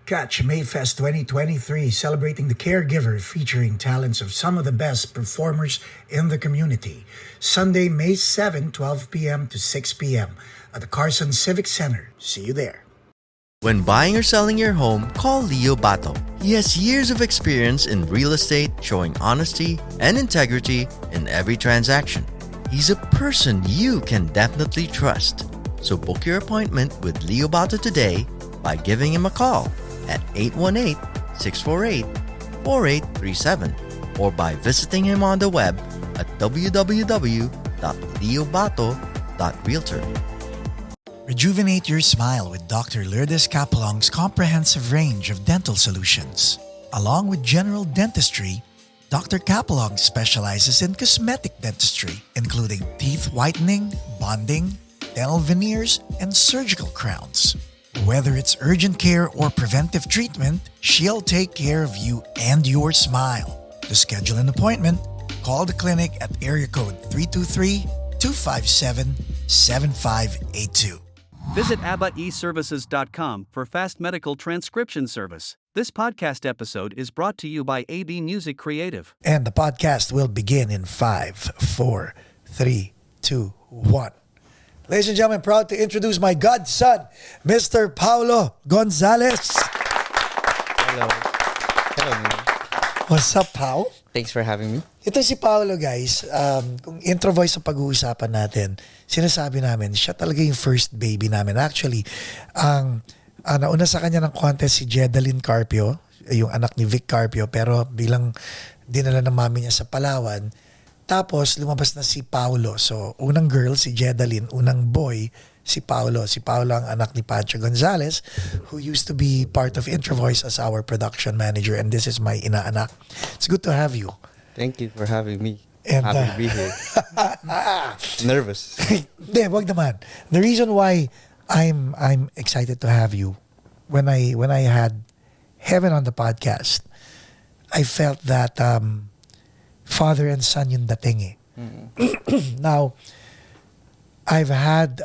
Catch Mayfest 2023 celebrating the caregiver featuring talents of some of the best performers in the community. Sunday, May 7, 12 p.m. to 6 p.m. at the Carson Civic Center. See you there. When buying or selling your home, call Leo Bato. He has years of experience in real estate, showing honesty and integrity in every transaction. He's a person you can definitely trust. So book your appointment with Leo Bato today by giving him a call at 818-648-4837 or by visiting him on the web at www.leobato.realtor. Rejuvenate your smile with Dr. Lourdes Capelong's comprehensive range of dental solutions. Along with general dentistry, Dr. Capelong specializes in cosmetic dentistry, including teeth whitening, bonding, dental veneers, and surgical crowns. Whether it's urgent care or preventive treatment, she'll take care of you and your smile. To schedule an appointment, call the clinic at area code 323-257-7582. Visit ABBAEservices.com for fast medical transcription service. This podcast episode is brought to you by AB Music Creative. And the podcast will begin in 5, 4, 3, 2, 1. Ladies and gentlemen, proud to introduce my godson, Mr. Paolo Gonzales. Hello. Hello, man. What's up, Pao? Thanks for having me. Ito si Paolo, guys. Kung intro voice ang pag-uusapan natin, sinasabi namin, siya talaga yung first baby namin. Actually, nauna sa kanya ng contest si Jedaline Carpio, yung anak ni Vic Carpio, pero bilang dinala ng mami niya sa Palawan, tapos lumabas na si Paolo. So, unang girl si Jedaline, unang boy si Paolo. Si Paolo ang anak ni Pancho Gonzales, who used to be part of Intro Voice as our production manager, and this is my inaanak. It's good to have you. Thank you for having me. And, Happy to be here. Nervous. Hindi, wag naman. The reason why I'm excited to have you, when I had Heaven on the podcast, I felt that father and son yung dating eh. Mm-hmm. Now, I've had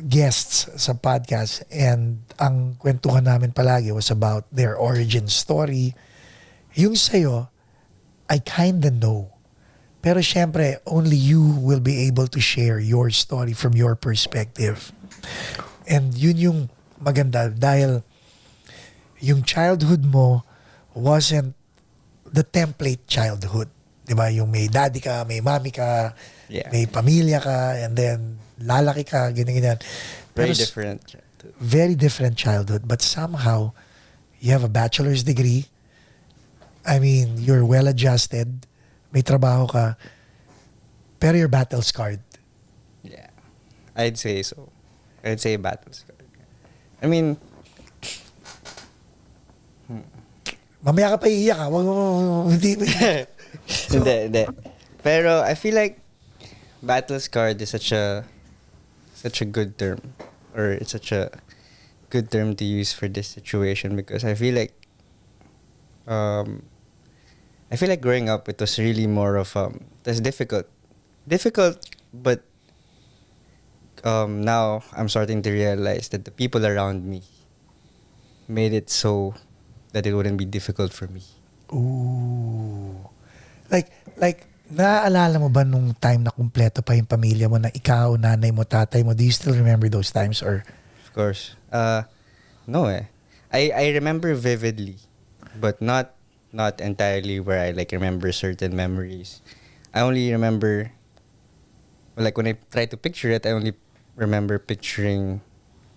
guests sa podcast, and ang kwentuhan namin palagi was about their origin story. Yung sa'yo, I kinda know. Pero syempre, only you will be able to share your story from your perspective. And yun yung maganda dahil yung childhood mo wasn't the template childhood. Diba? Yung may daddy ka, may mommy ka, Yeah. may pamilya ka, and then lalaki ka, ganyan-ganyan. Very different childhood. Very different childhood. But somehow, you have a bachelor's degree. I mean, you're well-adjusted. May trabaho ka. Pero you're battle-scarred. Yeah. I'd say so. I'd say battles. I mean, Mamaya ka pa iiyak ha. Hindi. hindi. Pero I feel like battle scarred is such a good term, or it's such a good term to use for this situation, because I feel like growing up it was really more of it was difficult, but now I'm starting to realize that the people around me made it so that it wouldn't be difficult for me. Ooh. Like, naaalala mo ba nung time na kumpleto pa yung pamilya mo, na ikaw, nanay mo, tatay mo? Do you still remember those times? Or Of course. No eh. I remember vividly, but not entirely where I like remember certain memories. I only remember, like when I try to picture it, I only remember picturing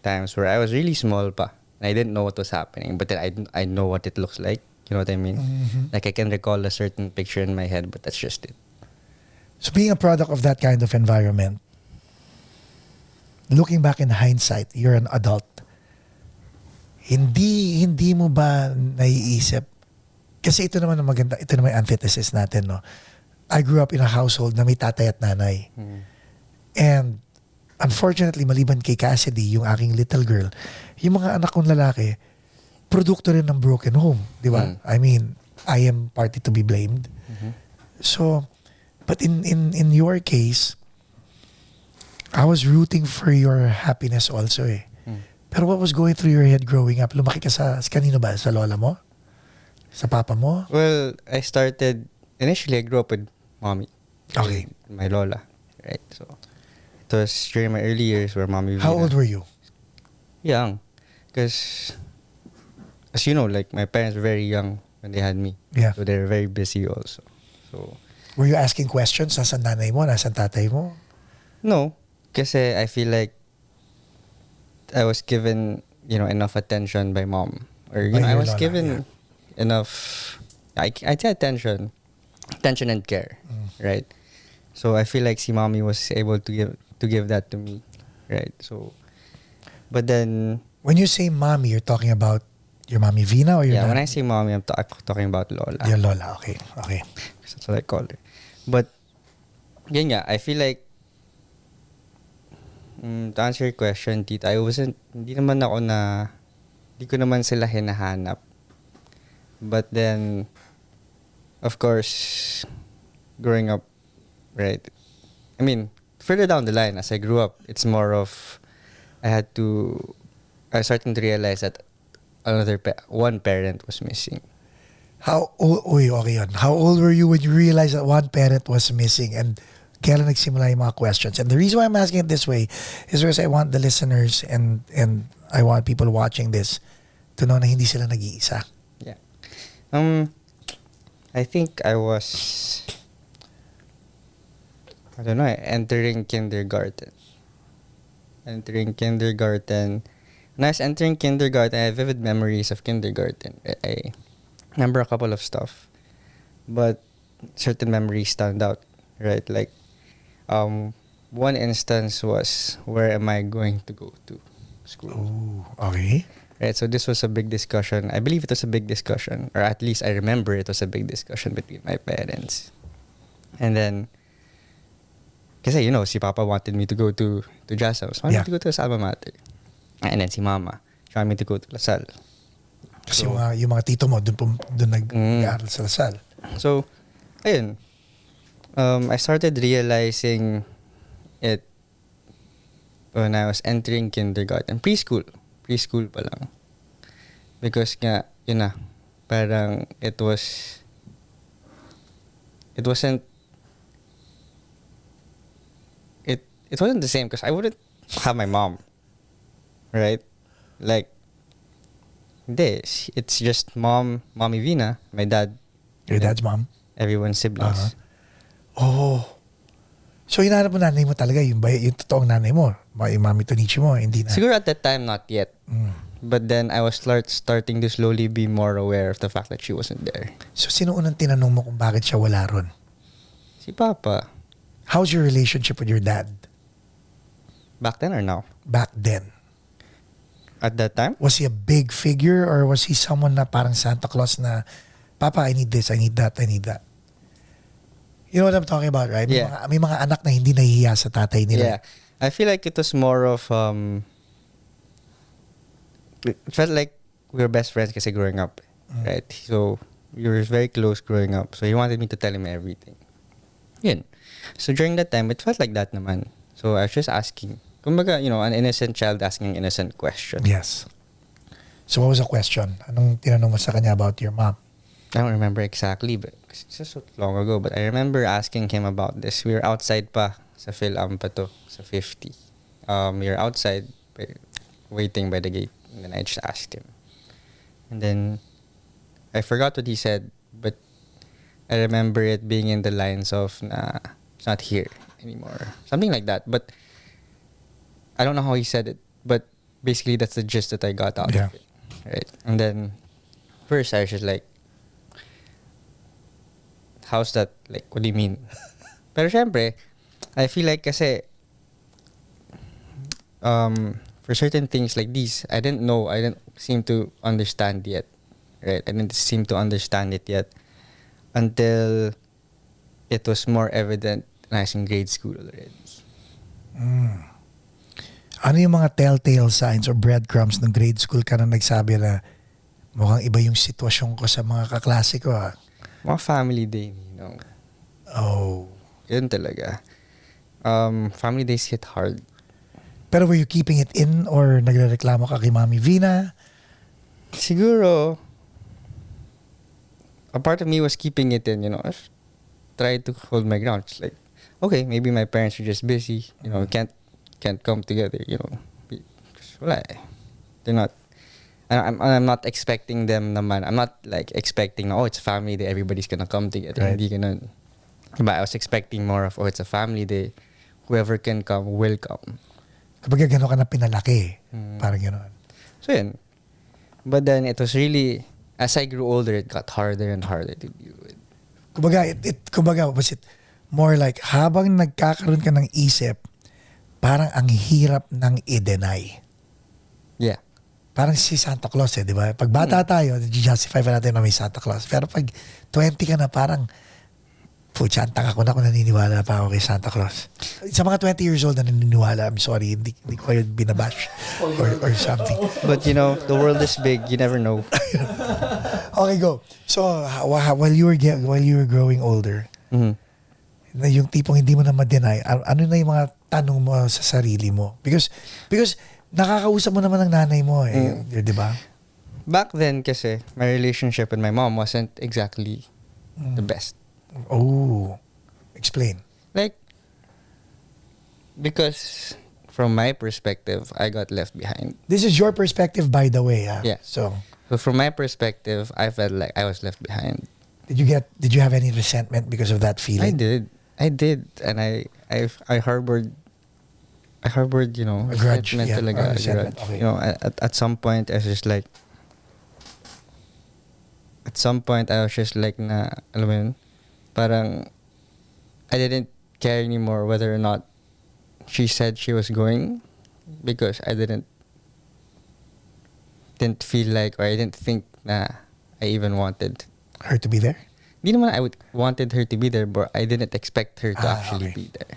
times where I was really small pa. And I didn't know what was happening, but then I know what it looks like. You know what I mean? Mm-hmm. Like I can recall a certain picture in my head, but that's just it. So being a product of that kind of environment, looking back in hindsight, you're an adult. Hindi mo ba naiisip? Kasi ito naman ang maganda, ito naman ang antithesis natin, no? I grew up in a household na may tatay at nanay. And unfortunately, maliban kay Cassidy, yung aking little girl, yung mga anak kong lalaki, produkto rin ng broken home, di ba? I mean, I am party to be blamed. So, but in your case, I was rooting for your happiness also eh. Pero what was going through your head growing up? Lumaki ka sa kanino ba? Sa lola mo? Sa papa mo? Well, initially I grew up with mommy. Okay. My lola, right? So, it was during my early years where mommy... How old were you? Young. Because, as you know, like, my parents were very young when they had me. Yeah. So, they were very busy also. So, Were you asking questions? Nasaan nanay mo? Nasaan tatay mo? no. Kasi I feel like I was given, enough attention by mom. Or, By I your was lola, given enough... I'd say attention and care, right? So I feel like si mommy was able to give that to me, right? So, but then When you say mommy, you're talking about your mommy Vina or your when nan- I say mommy, I'm talking about Lola. your lola? Okay. That's what I call her. But yun nga, I feel like to answer your question, Tita, hindi ko naman sila hinahanap. But then, of course, growing up, right? I mean, further down the line, as I grew up, it's more of I started to realize that one parent was missing. How old? Okay yun. How old were you when you realized that one parent was missing? And kailan nagsimula yung mga questions? And the reason why I'm asking it this way is because I want the listeners and I want people watching this to know na hindi sila nag-iisa. Yeah. I think I was, I don't know, entering kindergarten. When I was entering kindergarten, I have vivid memories of kindergarten. I remember a couple of stuff, but certain memories stand out, right? Like, one instance was, where am I going to go to school? Ooh, okay. Right, so this was a big discussion. I believe it was a big discussion, or at least I remember it was a big discussion between my parents. And then, kasi si Papa wanted me to go to Jazz House. Wanted me to go to his alma mater. And then si Mama, she wanted me to go to Lasal. Kasi yung mga tito mo, doon nag-aaral sa Lasal. So, ayun. I started realizing it when I was entering kindergarten. Preschool pa lang. Because nga, parang it wasn't the same because I wouldn't have my mom, right? Like, it's just mommy Vina, my dad. Your dad's mom? Everyone's siblings. Oh. So, hinahanap mo nanay mo talaga, yung totoong nanay mo, yung mami Tonichi mo, hindi na. Siguro at that time, not yet. But then I was starting to slowly be more aware of the fact that she wasn't there. So, sino unang tinanong mo kung bakit siya wala ron? Si Papa. How's your relationship with your dad? Back then or now? Back then. At that time? Was he a big figure or was he someone na parang Santa Claus na, Papa, I need this, I need that, I need that? You know what I'm talking about, right? May mga anak na hindi nahihiya sa tatay nila. Yeah. I feel like it was more of, it felt like we were best friends kasi growing up, right? So, we were very close growing up. So, he wanted me to tell him everything. Yun. So, during that time, it felt like that naman. So, I was just asking. Kumbaga, an innocent child asking an innocent question. Yes. So, what was the question? Anong tinanong mo sa kanya about your mom? I don't remember exactly, but it's just so long ago. But I remember asking him about this. We were outside pa sa PhilAm pa to, sa 50. We were outside, waiting by the gate. And then I just asked him. And then, I forgot what he said, but I remember it being in the lines of, it's not here anymore. Something like that. But, I don't know how he said it, but basically that's the gist that I got out of it. Right? And then, first I was just like, how's that? Like, what do you mean? Pero syempre, I feel like kasi, for certain things like these, I didn't seem to understand yet. Right? I didn't seem to understand it yet until it was more evident when I was in grade school already. Ano yung mga telltale signs or breadcrumbs ng grade school ka na nagsabi na mukhang iba yung sitwasyon ko sa mga kaklase ko Mga family day, Oh. Yun talaga. Family days hit hard. Pero were you keeping it in or nagrereklamo ka kay Mami Vina? Siguro, a part of me was keeping it in, I tried to hold my ground. It's like, okay, maybe my parents are just busy, can't come together, Because, wala eh. They're not, I'm not expecting them naman. I'm not like expecting, it's a family day, everybody's gonna come together. Right. Hindi ganun. But I was expecting more of, it's a family day, whoever can come, will come. Kapag gano'n ka na pinalaki, parang gano'n. So yun. But then it was really, as I grew older, it got harder and harder to deal with. Kumbaga, was it more like habang nagkakaroon ka ng isip, parang ang hirap ng i-deny. Yeah. Parang si Santa Claus di ba? Pag bata tayo, justify pa natin na may Santa Claus. Pero pag 20 ka na, parang, putya, ang taka ko na kung naniniwala pa ako kay Santa Claus. Sa mga 20 years old na naniniwala, I'm sorry, hindi ko kayo binabash or something. But the world is big, you never know. Okay, go. So, while you were growing older, na yung tipong hindi mo na ma-deny, ano na yung mga tanong mo sa sarili mo? Because nakakausap mo naman ng nanay mo di ba? Back then kasi, my relationship with my mom wasn't exactly the best. Oh, explain. Like, because from my perspective, I got left behind. This is your perspective, by the way. Yeah. So from my perspective, I felt like I was left behind. did you have any resentment because of that feeling? I did, and I harbored, a grudge. resentment Yeah, talaga, or resentment. grudge. Okay. At some point, I was just like, na, alam mo yun, parang, I didn't care anymore whether or not she said she was going, because I didn't feel like, or I didn't think na I even wanted Her to be there? Hindi naman I wanted her to be there, but I didn't expect her to actually okay. be there.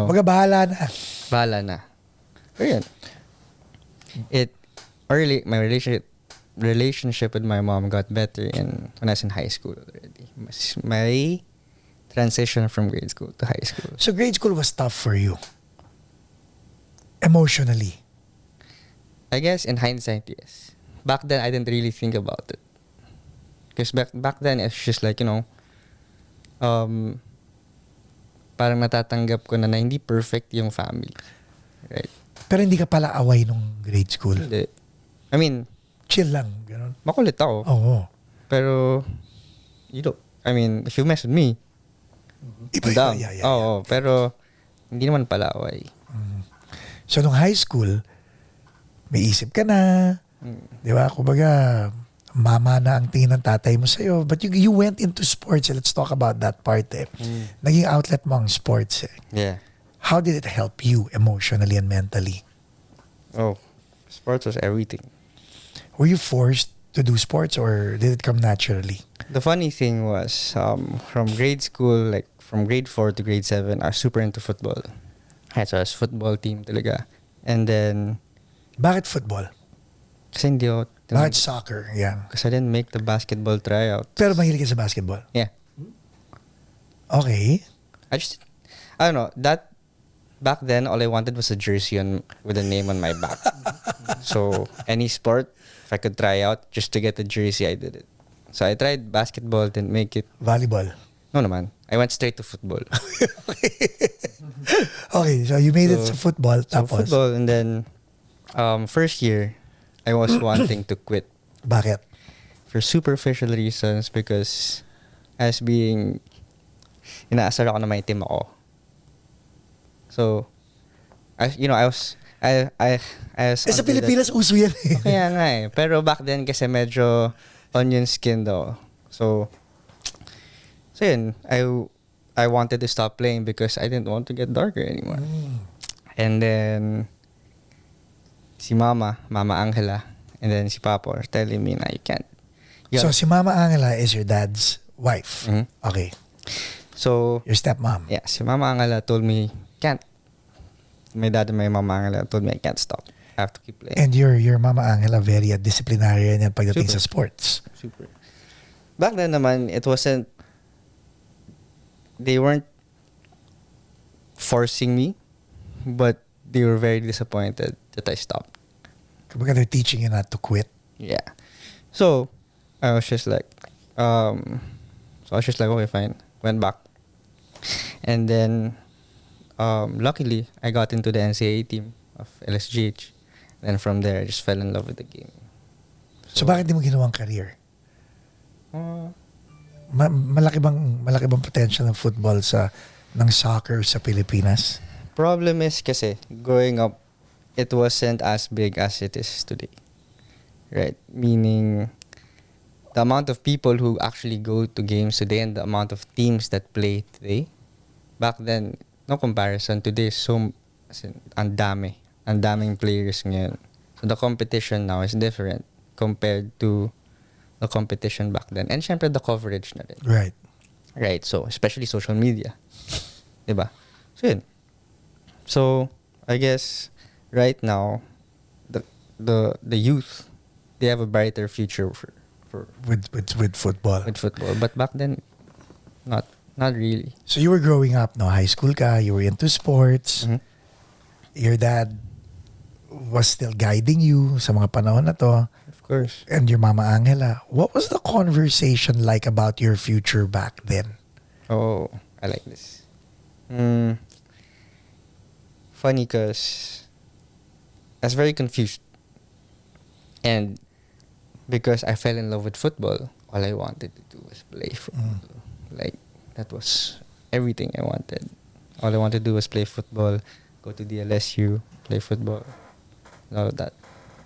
Baga bahala na. Bahala na. Pero yun. My relationship with my mom got better when I was in high school already. My transition from grade school to high school. So grade school was tough for you? Emotionally? I guess in hindsight, yes. Back then, I didn't really think about it. Because back then, it's just like, parang natatanggap ko na hindi perfect yung family. Right? Pero hindi ka pala away nung grade school? Hindi. I mean, chill lang. Ganun. makulit ako. Oo. Pero, if you mess with me, Iba, down. yeah. Oo, pero hindi naman pala away. So nung high school, may isip ka na. Di ba? Kumbaga, mama na ang tingin ng tatay mo sa'yo. But you went into sports. Let's talk about that part eh. Naging outlet mo ang sports eh. Yeah. How did it help you emotionally and mentally? Oh, sports was everything. Were you forced to do sports or did it come naturally? The funny thing was, from grade school, like from grade 4 to grade 7, I was super into football. So I was football team talaga. And then, Bakit football? kasi hindi ako, Bakit soccer? Yan. kasi I didn't make the basketball tryout. Pero mahilig ka sa basketball? Yeah. Okay. I don't know, back then, all I wanted was a jersey with a name on my back. So, any sport, if I could try out just to get a jersey, I did it. So, I tried basketball, didn't make it. Volleyball. No naman. I went straight to football. Okay, so you made it sa football. So, Tapos, football, and then, first year, I was wanting to quit bakit? for superficial reasons because as being, inaasar ako na may team ako. So, I was Sa Pilipinas, uso yan eh. Kaya nga eh. Pero back then kasi medyo onion skin daw. So yun. I wanted to stop playing because I didn't want to get darker anymore. And then, si Mama Angela, and then si Papa are telling me na you can't. So, si Mama Angela is your dad's wife? Mhm. Okay. So, Your stepmom? yeah, si Mama Angela told me, can't. My dad and my Mama Angela told me I can't stop. I have to keep playing. And your Mama Angela, very disciplinarian yan pagdating Super. sa sports. Super. Back then naman, they weren't forcing me, but they were very disappointed that I stopped. Kumbaga they're teaching you not to quit. Yeah. So I was just like, okay, fine. Went back, and then luckily I got into the NCAA team of LSGH. And from there, I just fell in love with the game. So bakit di mo ginawang career? Malaki bang potential ng football ng soccer sa Pilipinas? Problem is kasi growing up, it wasn't as big as it is today. Right? Meaning, the amount of people who actually go to games today and the amount of teams that play today, back then, no comparison. Today, ang daming players ngayon. So the competition now is different compared to the competition back then. And syempre, the coverage na rin. Right. Right. So, especially social media. Diba? So, yun. So, I guess, right now, the youth, they have a brighter future with football. With football. But back then, not really. So you were growing up, no? High school ka, you were into sports. Mm-hmm. Your dad was still guiding you sa mga panahon na to. Of course. And your mama Angela. What was the conversation like about your future back then? Oh, I like this. Funny because I was very confused. And because I fell in love with football, all I wanted to do was play football. Like, that was everything I wanted. All I wanted to do was play football, go to the LSU, play football, and all of that.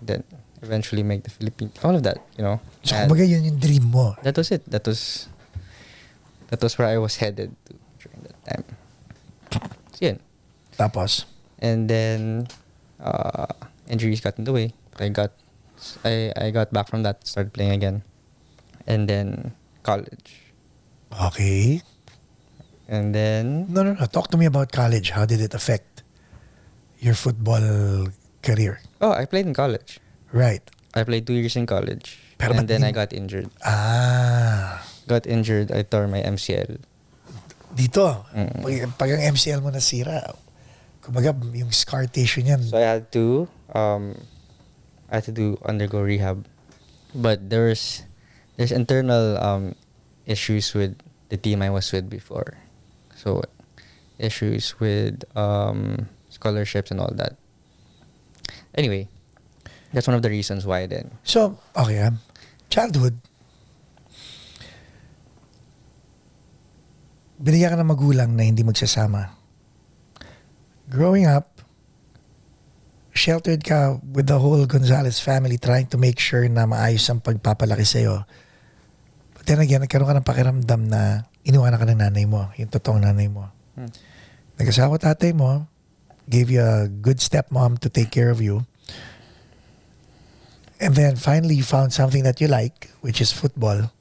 Then eventually make the Philippines. All of that, you know. So, kumbaga yun yung dream mo. That was it. That was where I was headed to during that time. So, yun. Tapos? And then, injuries got in the way. I got back from that, started playing again. And then, college. Okay. And then... No. Talk to me about college. How did it affect your football career? Oh, I played in college. Right. I played 2 years in college. Pero and then I got injured. Got injured. I tore my MCL. Dito. Pag ang MCL mo nasira, kumbaga yung scar tissue niyan. So I had to undergo rehab. But there's internal issues with the team I was with before. So issues with scholarships and all that. Anyway, that's one of the reasons why then. So, okay, childhood. Binigyan ka ng magulang na hindi magsasama. Growing up, sheltered ka with the whole Gonzalez family trying to make sure na maayos ang pagpapalaki sa'yo. But then again, nagkaroon ka ng pakiramdam na inuwanan ka ng nanay mo, yung totoong nanay mo. Nag-asawa tatay mo, gave you a good stepmom to take care of you. And then finally you found something that you like, which is football.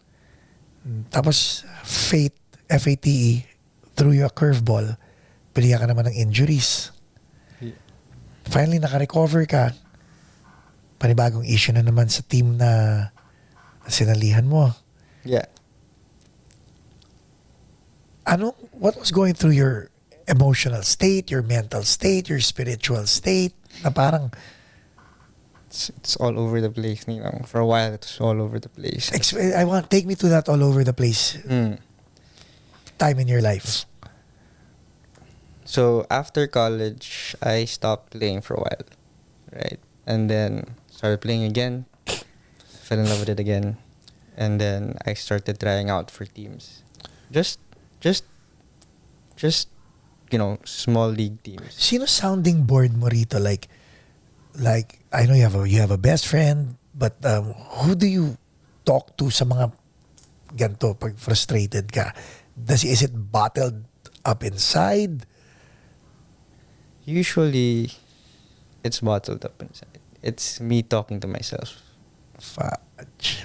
Tapos FATE, threw you a curveball. Binigyan ka naman ng injuries. Finally, naka-recover ka. Panibagong issue na naman sa team na sinalihan mo. Yeah. What was going through your emotional state, your mental state, your spiritual state? Na parang... It's all over the place. You know? For a while, it was all over the place. Take me to that all over the place time in your life. So after college, I stopped playing for a while, right? And then started playing again, fell in love with it again, and then I started trying out for teams, just you know, small league teams. Sino sounding board mo rito? Like I know you have a best friend, but who do you talk to sa mga ganito pag frustrated ka? Is it bottled up inside? Usually, it's bottled up inside. It's me talking to myself. Fudge.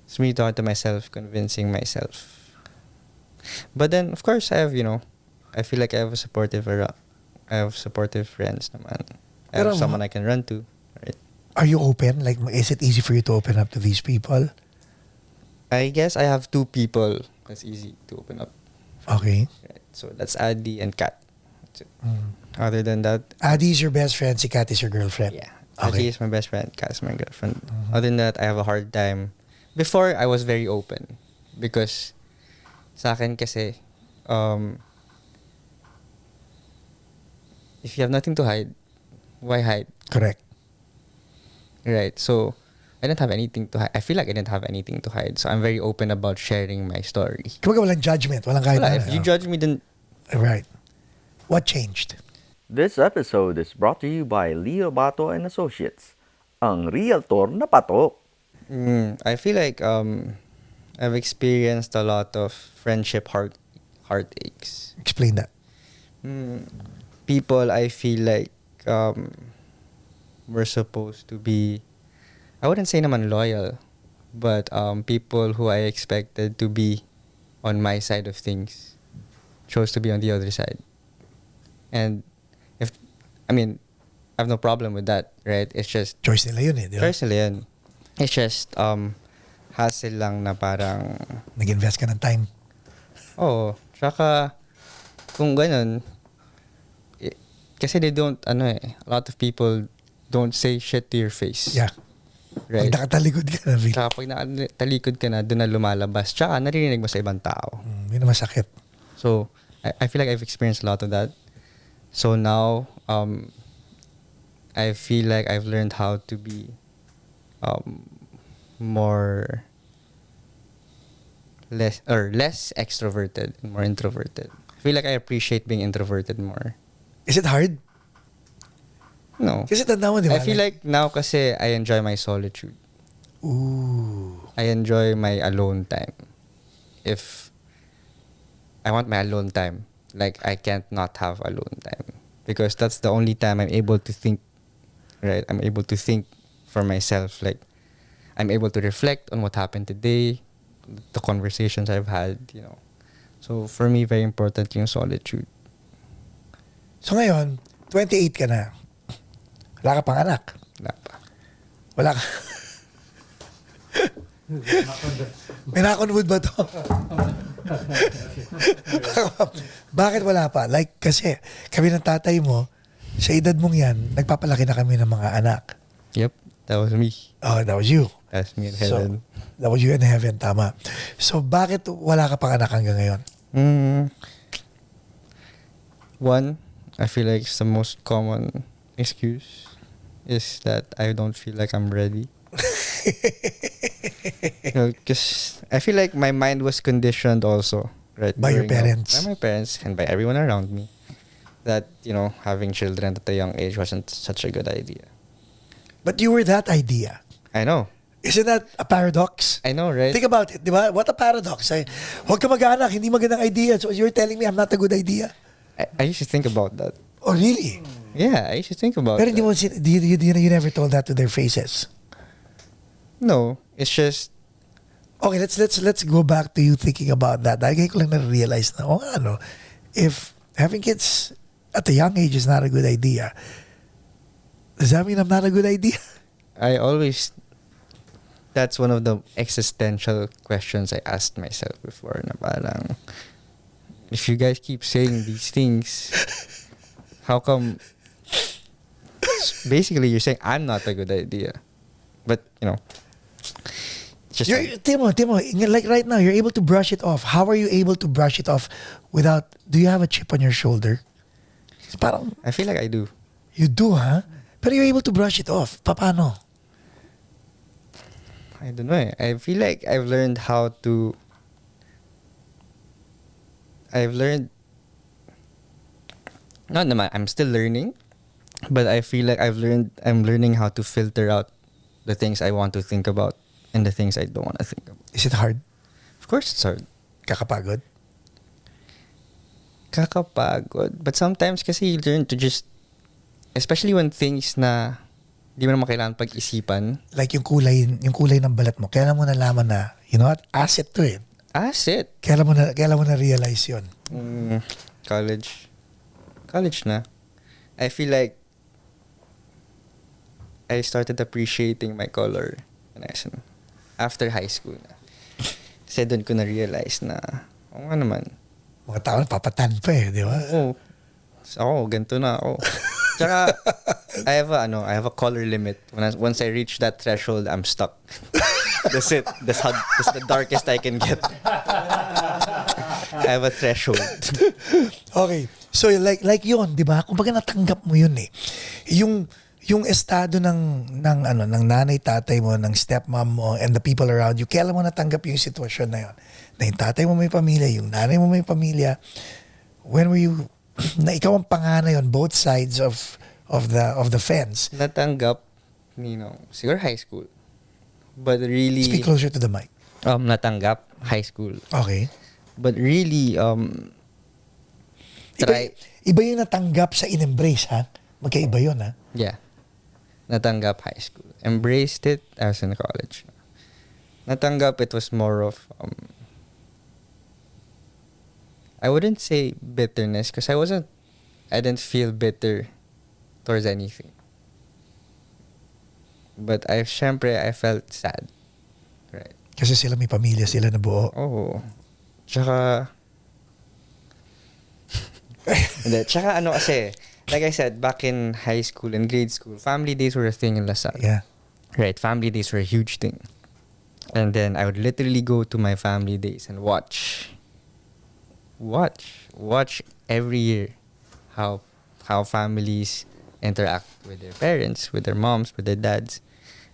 It's me talking to myself, convincing myself. But then, of course, I feel like I have supportive friends naman. I have someone I can run to, right? Are you open? Like, is it easy for you to open up to these people? I guess I have 2 people that's easy to open up. Okay. Right. So that's Adi and Kat. That's it. Other than that, Adi is your best friend, si Kat is your girlfriend. yeah. Okay. Adi is my best friend, Kat is my girlfriend. Other than that, I have a hard time. Before, I was very open. Because sa akin kasi, if you have nothing to hide, why hide? Correct. Right. So, I didn't have anything to hide. I feel like I didn't have anything to hide. So, I'm very open about sharing my story. Kumbaga walang judgment, walang kahit Wala, ano. if you judge me, then Right. What changed? This episode is brought to you by Leo Bato and Associates, ang realtor na patok. I feel like I've experienced a lot of friendship heartaches. Explain that. People I feel like were supposed to be, I wouldn't say naman loyal, but people who I expected to be on my side of things chose to be on the other side. And I have no problem with that, right? It's just Choice nila yun eh. Di ba? choice nila yun. It's just hassle lang na parang Nag-invest ka ng time. oo. Tsaka kung ganun kasi they don't a lot of people don't say shit to your face. Yeah. Right? Pag nakatalikod ka na, Tsaka pag nakatalikod ka na, doon na lumalabas. Tsaka naririnig mo sa ibang tao. yun na masakit. So, I feel like I've experienced a lot of that. So now, I feel like I've learned how to be less extroverted and more introverted. I feel like I appreciate being introverted more. Is it hard? No. Kasi tanda mo, di ba? I feel like now kasi I enjoy my solitude. Ooh. I enjoy my alone time. If I want my alone time, like I can't not have alone time because that's the only time I'm able to think, right? I'm able to think for myself. Like I'm able to reflect on what happened today, the conversations I've had, So for me, very important yung solitude. So ngayon, 28 ka na. Wala ka pang anak. Wala pa. Wala ka. May nakonwood ba to? Bakit wala pa? Like, kasi kami ng tatay mo, sa edad mong yan, nagpapalaki na kami ng mga anak. Yep, that was me. Oh, that was you. That's me in So, heaven. that was you in heaven, tama. So, bakit wala ka pang anak hanggang ngayon? One, I feel like it's the most common excuse is that I don't feel like I'm ready. Because I feel like my mind was conditioned also, right? By your growing up. parents. By my parents and by everyone around me. That, having children at a young age wasn't such a good idea. But you were that idea. I know. Isn't that a paradox? I know, right? Think about it, di ba? What a paradox. Huwag ka mag-anak, hindi magandang idea. So you're telling me I'm not a good idea? I used to think about that. Oh, really? Yeah, I used to think about Pero that. hindi mo, you never told that to their faces. No, it's just, Okay, let's go back to you thinking about that. Dahil ngayon ko lang na-realize na, if having kids at a young age is not a good idea, does that mean I'm not a good idea? that's one of the existential questions I asked myself before na parang, if you guys keep saying these things, how come, basically you're saying I'm not a good idea. But, just Timo, like right now, you're able to brush it off. How are you able to brush it off without, do you have a chip on your shoulder? It's parang, I feel like I do. you do, huh? Pero you're able to brush it off. Paano? I don't know. I feel like I've learned how to. Not naman, I'm still learning, but I feel like I'm learning how to filter out the things I want to think about and the things I don't want to think about. Is it hard? Of course it's hard. Kakapagod? Kakapagod. But sometimes kasi you learn to just, especially when things na di mo naman kailangan pag-isipan. Like yung kulay ng balat mo. Kailan mo nalaman na, you know what? Asset to it. Asset. Kailan mo na realize yun? College na. I feel like I started appreciating my color after high school na. Kasi doon ko na-realize na, nga naman. Mga tao napapatan pa eh, di ba? Oo. Ako, ganito na ako. Tsaka, I have a color limit. Once I reach that threshold, I'm stuck. That's it. That's the darkest I can get. I have a threshold. Okay. So like yun, 'di ba? Kumbaga natanggap mo yun eh. Yung estado ng nanay, tatay mo, ng stepmom mo and the people around you, kailan mo natanggap yung sitwasyon na yun? Na yung tatay mo may pamilya, yung nanay mo may pamilya. When were you na ikaw ang panganay on both sides of the fence? Natanggap, siguro high school. But really... Speak closer to the mic. Natanggap, high school. Okay. But really, Iba yung natanggap sa in-embrace, ha? Magkaiba yun, ha? Yeah. Natanggap high school. Embraced it, I was in college. Natanggap, it was more of... I wouldn't say bitterness because I didn't feel bitter towards anything. But I felt sad. Right. Kasi sila may pamilya, sila na buo. Oh. Tsaka... Hindi. Tsaka kasi, like I said, back in high school and grade school, family days were a thing in Lasal. Yeah. Right, family days were a huge thing. And then I would literally go to my family days and watch every year how families interact with their parents, with their moms, with their dads.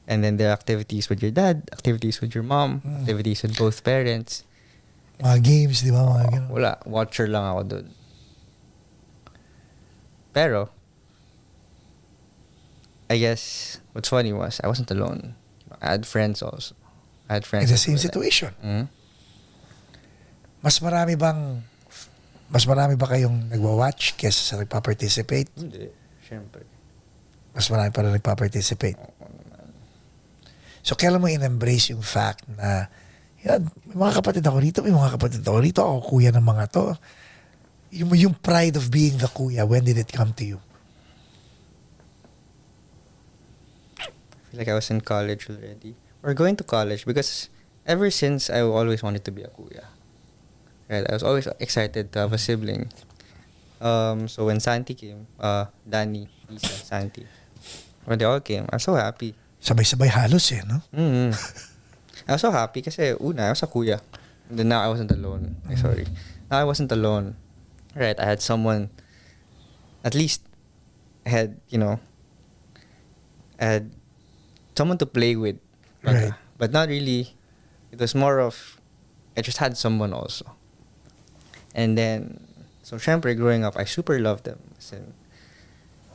And then their activities with your dad, activities with your mom, activities with both parents. Mga games, di ba? Mga ganun. Wala. Watcher lang ako dun. Pero, I guess, what's funny was, I wasn't alone. I had friends also. I had friends. In the same situation. Mm-hmm. Mas marami ba kayong nagwa-watch kesa sa nagpa-participate? Hindi. Siyempre. Mas marami pa rin nagpa-participate. Oo naman. So, kailan mo in-embrace yung fact na may mga kapatid ako rito, ako kuya ng mga to. Yung pride of being the kuya, when did it come to you? I feel like I was in college already. Or going to college because ever since I always wanted to be a kuya. Right? I was always excited to have a sibling. So when Santi came, Danny, Lisa, Santi, when they all came, I was so happy. Sabay-sabay halos no? Mm-hmm. I was so happy kasi una, I was a kuya. And then now I wasn't alone. Sorry. Now I wasn't alone. Right, I had someone, at least I had someone to play with. Right. But not really. It was more of, I just had someone also. And then, so syempre, growing up, I super loved them. So,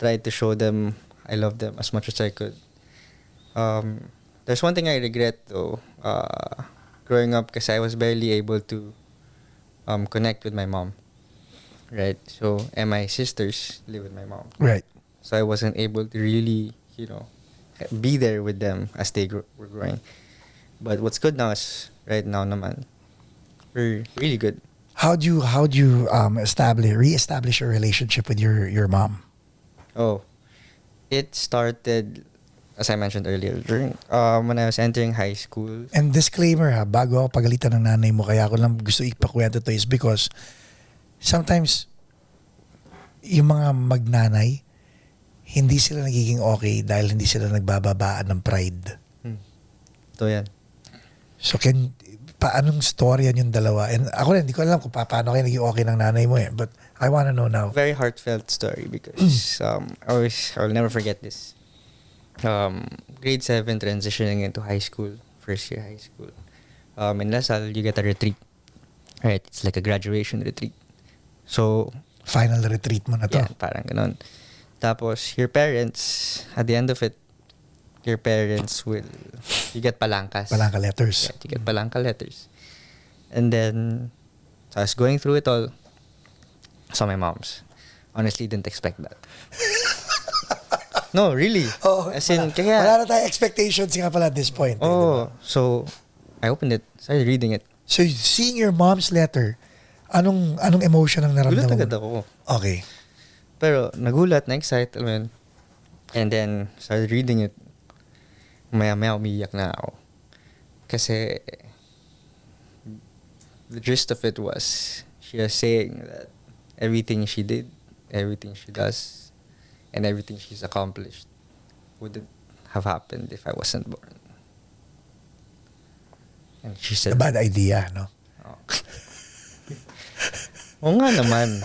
tried to show them I love them as much as I could. There's one thing I regret though, growing up, because I was barely able to connect with my mom. Right. So, and my sisters live with my mom. Right. So I wasn't able to really, be there with them as they were growing. But what's good now is, right now naman, we're really good. How'd you reestablish a relationship with your mom? Oh, it started, as I mentioned earlier, during when I was entering high school. And disclaimer bago ako pagalitan ng nanay mo, kaya ako lang gusto ipakwento to is because sometimes yung mga magnanay, hindi sila nagiging okay dahil hindi sila nagbababaan ng pride. Ito yan. So paanong storya yung dalawa? And ako rin, hindi ko alam kung paano kayo naging okay ng nanay mo but I wanna know now. Very heartfelt story because I'll never forget this. Grade 7 transitioning into high school, first year high school. In Lasal, you get a retreat. Right, it's like a graduation retreat. So, final retreat mo na to. Yeah, parang ganun. Tapos, your parents, at the end of it, you get palangkas. Palangka letters. Yeah, you get palangka letters. And then, so I was going through it all. Saw my mom's. Honestly, didn't expect that. No, really. Oh, as in, wala na tayong expectations nga pala at this point. Oh, so, I opened it, started reading it. So, seeing your mom's letter, anong emotion ang naramdaman mo? Gulat agad ako. Okay. Pero nagulat, na-excite, alam mo yun. And then, started reading it. Maya-maya umiyak na ako. Kasi, the gist of it was, she was saying that everything she did everything she does and everything she's accomplished wouldn't have happened if I wasn't born. And she A said, bad idea, no? oh. Oo nga naman.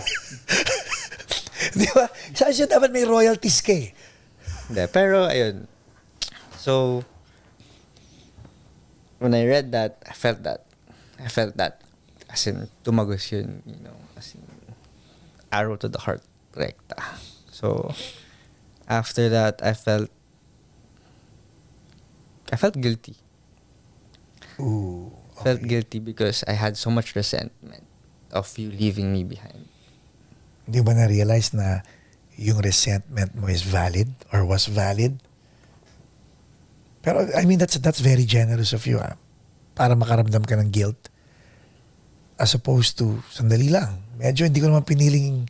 Di ba? Saan siya dapat may royalties ka eh? Hindi, pero ayun. So, when I read that, I felt that. As in, tumagos yun, as in, arrow to the heart, rekta. So, after that, I felt guilty. Ooh. Felt guilty because I had so much resentment of you leaving me behind. Hindi ba na-realize na yung resentment mo is valid or was valid? Pero, I mean, that's very generous of you, para makaramdam ka ng guilt. As opposed to, sandali lang, medyo hindi ko naman piniling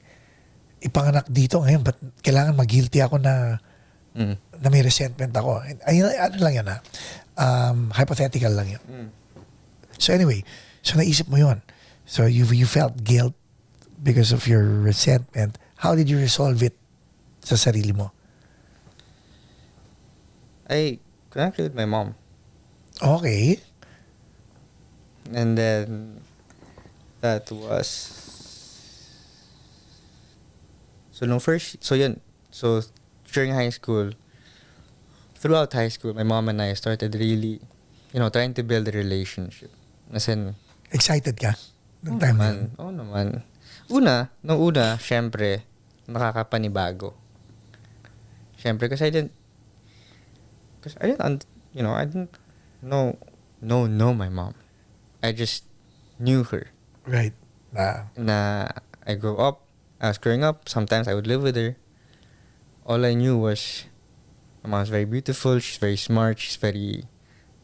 ipanganak dito ngayon, but kailangan mag-guilty ako na may resentment ako. Ano lang yan, hypothetical lang yun. So anyway, so naisip mo yun. So you felt guilt because of your resentment. How did you resolve it sa sarili mo? I connected with my mom. Okay. And then, that was... So, during high school, throughout high school, my mom and I started really, trying to build a relationship. As in... Excited ka? Oo naman. Oo naman. Nung una, syempre, nakakapanibago. Syempre, because I didn't know my mom. I just knew her. Right. Na I was growing up, sometimes I would live with her. All I knew was my mom's very beautiful, she's very smart, she's very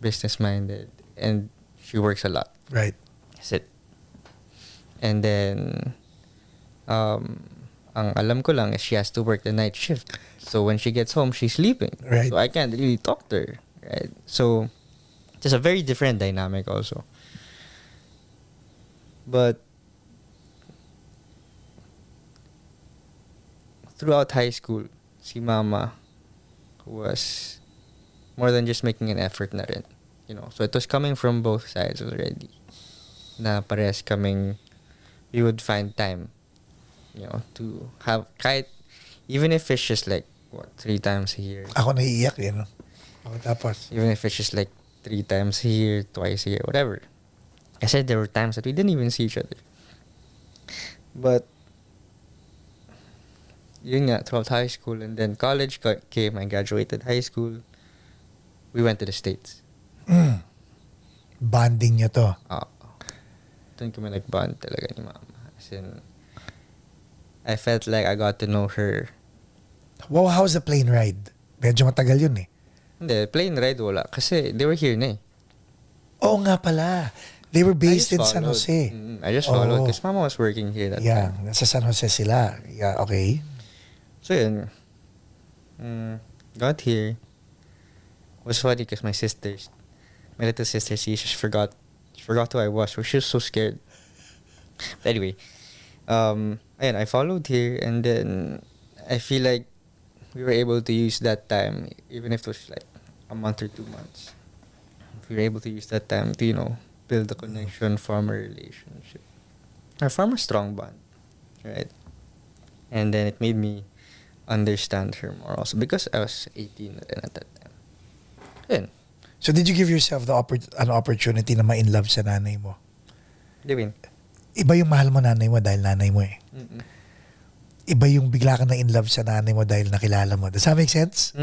business-minded, and she works a lot. Right. That's it. And then, ang alam ko lang is she has to work the night shift. So when she gets home, she's sleeping. Right. So I can't really talk to her. Right. So it's a very different dynamic also. But throughout high school, si Mama was more than just making an effort na rin. So it was coming from both sides already. Na parehas kaming, we would find time, to have, kahit, even if it's just like, 3 times a year. Ako naiiyak eh, no? Tapos? Even if it's just like 3 times a year, twice a year, whatever. I said there were times that we didn't even see each other. But, yun nga, throughout high school, and then college came, I graduated high school, we went to the States. Bonding nyo to. Doon kami nag-bond talaga ni Mama. As in, I felt like I got to know her. Wow, how's the plane ride? Medyo matagal yun eh. Hindi, plane ride wala. Kasi they were here na eh. Oo nga pala. They were based in San Jose. I just followed because Mama was working here that time. Nasa San Jose sila. Yeah, okay. So yun, got here. It was funny because my little sister, she forgot who I was. She was so scared. But anyway, ayun, I followed here, and then I feel like we were able to use that time, even if it was like a month or 2 months. We were able to use that time to, build a connection, form a relationship, or form a strong bond, right? And then it made me understand her more also because I was 18 at that time. Yun. So did you give yourself an opportunity na ma-in-love sa nanay mo? Diwin. Iba yung mahal mo nanay mo dahil nanay mo eh. Mm-mm. Iba yung bigla ka na in love sa nanay mo dahil nakilala mo. Does that make sense?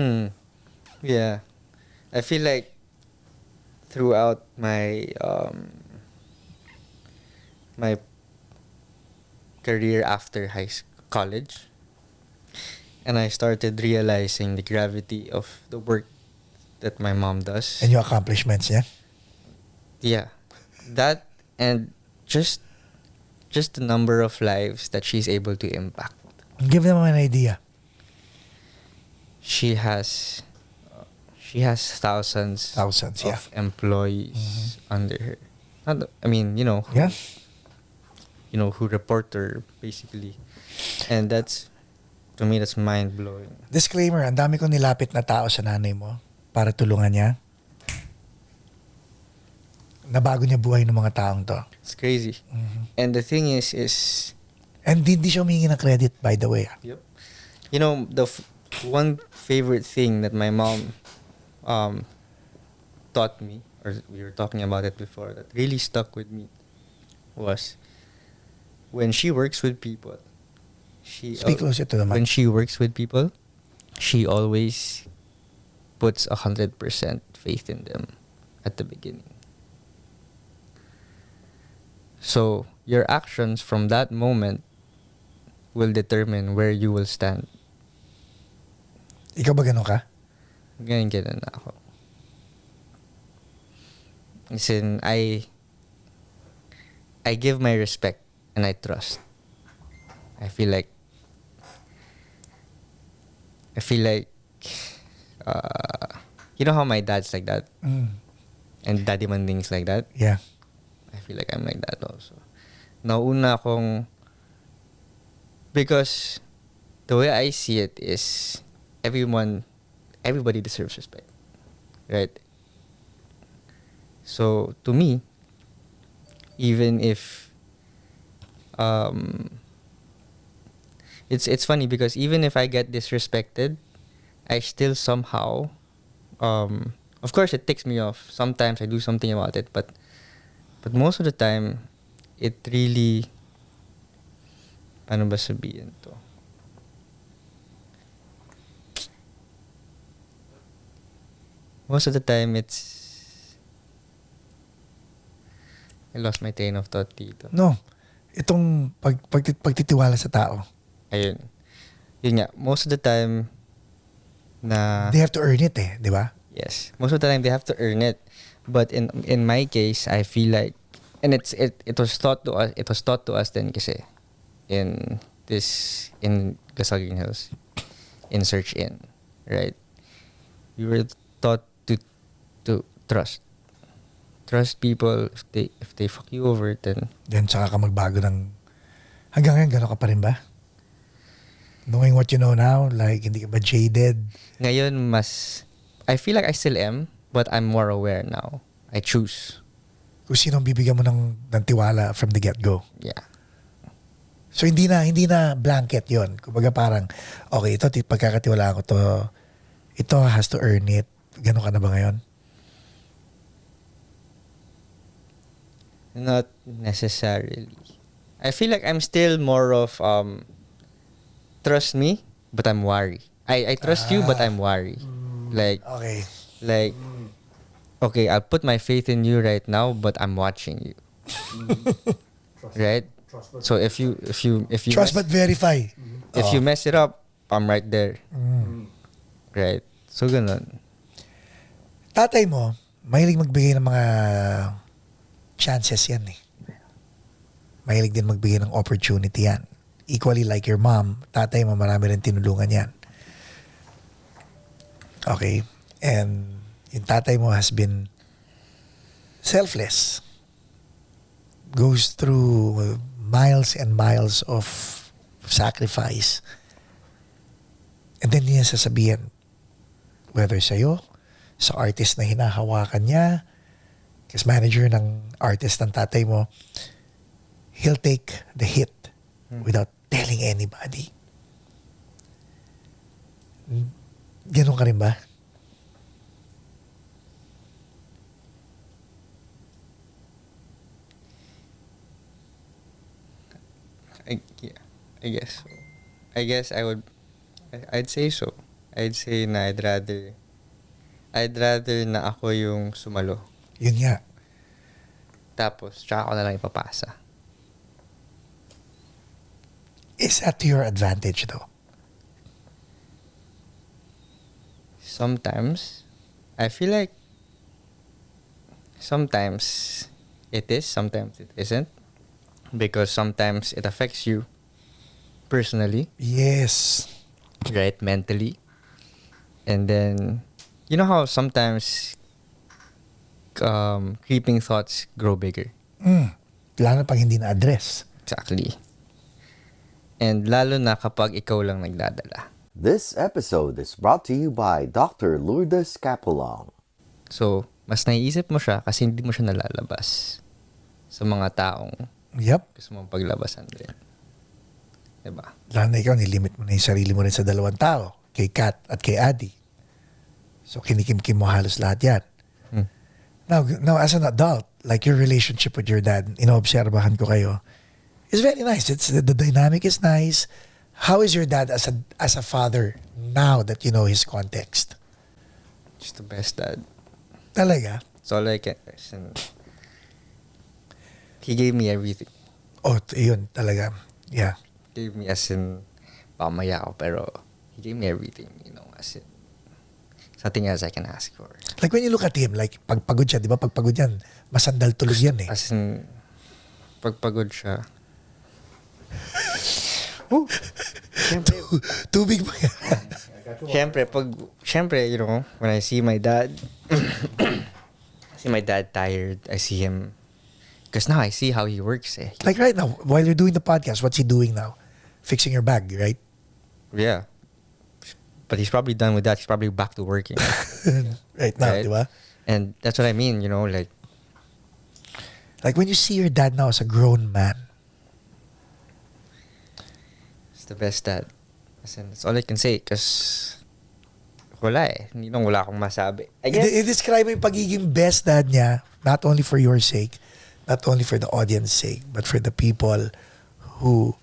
Yeah. I feel like throughout my my career after college, and I started realizing the gravity of the work that my mom does. And your accomplishments, yeah? Yeah. That and just the number of lives that she's able to impact. Give them an idea. She has thousands of employees under her. Yeah. Who report her basically, and that's To me, that's mind-blowing. Disclaimer, ang dami kong nilapit na tao sa nanay mo para tulungan niya. Nabago niya buhay ng mga taong to. It's crazy. And the thing is... And hindi siya humingi ng credit, by the way. Yep. You know, the one favorite thing that my mom taught me, or we were talking about it before, that really stuck with me was when she works with people, Speak closer to the mic. when she works with people, she always puts 100% faith in them at the beginning. So your actions from that moment will determine where you will stand. Ikaw ba ganun ka? Ganyan na ako. As in, I give my respect and I trust. I feel like you know how my dad's like that and daddy Manding's like that. Yeah. I feel like I'm like that also. Nauna akong, because the way I see it is everybody deserves respect, right? So to me, even if it's funny because even if I get disrespected, I still somehow of course it ticks me off. Sometimes I do something about it, but most of the time it really, paano ba sabihin to? Most of the time I lost my train of thought dito. No. Itong pagtitiwala sa tao. Ayun. Yun nga, most of the time na... They have to earn it di ba? Yes. Most of the time they have to earn it. But in my case, I feel like, and it was taught to us then kasi in Gasol Green Hills, in Search In, right? We were taught to trust people. If they fuck you over, then Saka ka magbago ng hanggang ngayon gano'n ka pa rin ba? Knowing what you know now, like hindi ka ba jaded? ngayon I feel like I still am, but I'm more aware now. I choose. Kung sinong bibigyan mo ng tiwala from the get-go. Yeah. So hindi na blanket 'yon. Kumbaga parang okay, ito pagkakatiwalaan ko to. Ito has to earn it. Gano'n ka na ba ngayon? Not necessarily. I feel like I'm still more of trust me, but I'm worried. I trust you, but I'm worried. Like Okay. okay, I'll put my faith in you right now, but I'm watching you. Right? So if you Trust but verify. if you mess it up, I'm right there. Right? So ganun. Tatay mo, mahilig magbigay ng mga chances yan Mahilig din magbigay ng opportunity yan. Equally like your mom, tatay mo marami rin tinulungan yan. Okay? And yung tatay mo has been selfless. Goes through miles and miles of sacrifice. And then niya sasabihin, whether sa'yo, sa artist na hinahawakan niya, kasi manager ng artist ng tatay mo, he'll take the hit without telling anybody. Ganon ka rin ba? I guess so. I'd say so. I'd say na I'd rather na ako yung sumalo. Yun nga. Tapos, tsaka ko na lang ipapasa. Is that to your advantage though? Sometimes, I feel like sometimes it is, sometimes it isn't. Because sometimes it affects you personally. Yes. Right? Mentally. And then, you know how sometimes creeping thoughts grow bigger? Lalo pag hindi na-address. Exactly. And lalo na kapag ikaw lang nagdadala. This episode is brought to you by Dr. Lourdes Capulong. So, mas naiisip mo siya kasi hindi mo siya nalalabas sa mga taong Yep. gusto mong paglabasan din. Diba? Lalo na ikaw, nilimit mo na yung sarili mo rin sa dalawang tao. Kay Kat at kay Adi. So, kinikim-kim mo halos lahat yan. Now, as an adult, like your relationship with your dad, inoobserbahan ko kayo, is very nice. The dynamic is nice. How is your dad as a father now that you know his context? Just the best dad. Talaga? That's all I can. He gave me everything. Oh, yun talaga. Yeah. Gave me as in, pamaya ako, pero he gave me everything, you know, as in, something else I can ask for. Like when you look at him, like pagpagod siya, di ba? Pagpagod yan, masandal tulog yan eh. As in, pagpagod siya. Tubig mo yan. Siyempre, you know, when I see my dad, tired, I see him, because now I see how he works eh. Like right now, while you're doing the podcast, what's he doing now? Fixing your bag, right? Yeah. But he's probably done with that. He's probably back to working. Right now, Right? di ba? And that's what I mean, you know, like, Like when you see your dad now as a grown man, it's the best dad. As in, that's all I can say, because wala eh. Hindi nang wala akong masabi. I guess, i-describe mo yung pagiging best dad niya, not only for your sake, not only for the audience sake, but for the people who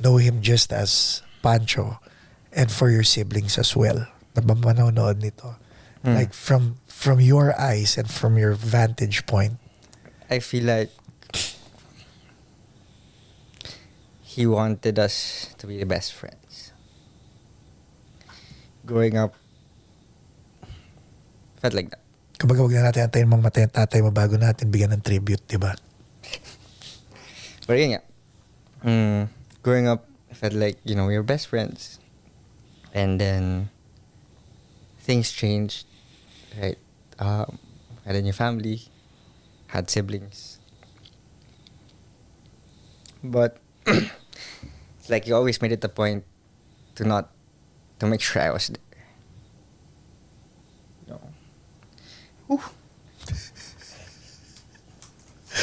know him just as Pancho and for your siblings as well. Na manonood nito. Like from your eyes and from your vantage point. I feel like he wanted us to be the best friends. Growing up, felt like that. Kumbaga wag na natin antayin mamatay ang tatay mo bago natin bigyan ng tribute, di ba? But yun nga, growing up, I felt like, you know, we were best friends. And then, things changed, right? Had a new family, had siblings. But, it's like you always made it a point to make sure I was there. You know? Whew.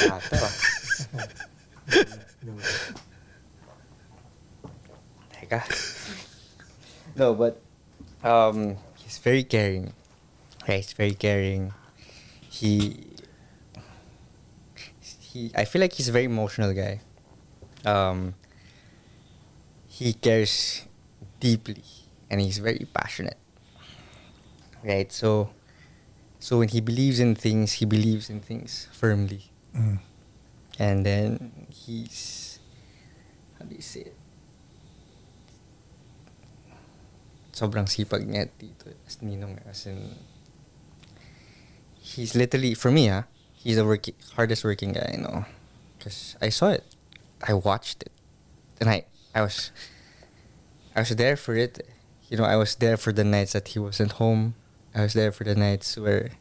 Ito. Teka. No, but he's very caring. Right, he's very caring. I feel like he's a very emotional guy. He cares deeply and he's very passionate. Right, so when he believes in things firmly. And then he's, how do you say it? Sobrang sipag niya dito as ninong, as in, he's literally, for me he's the hardest working guy I know, because I saw it, I watched it, and I was there for it, you know. I was there for the nights that he wasn't home. I was there for the nights where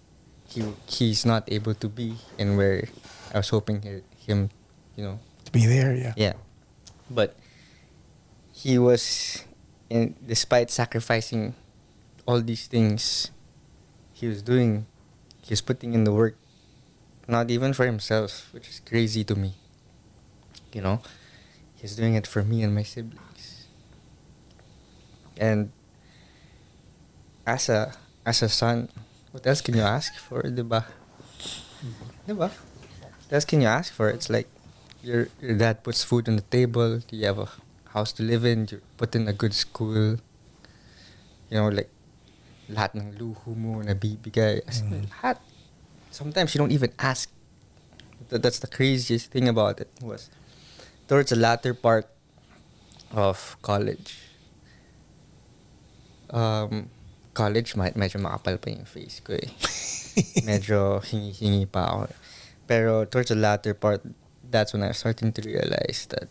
he's not able to be, and where I was hoping him, you know, To be there, yeah. yeah. But he was, despite sacrificing all these things he was putting in the work, not even for himself, which is crazy to me. You know, he's doing it for me and my siblings. And as a son, what else can you ask for, diba? Diba? What else can you ask for? It's like your dad puts food on the table, you have a house to live in, you're put in a good school. You know, like, lahat ng luho mo nabibigay. As in, lahat. Sometimes you don't even ask. That's the craziest thing about it, was towards the latter part of college. Medyo makapal pa yung face ko eh. Medyo hingi-hingi pa ako. Pero towards the latter part, that's when I was starting to realize that,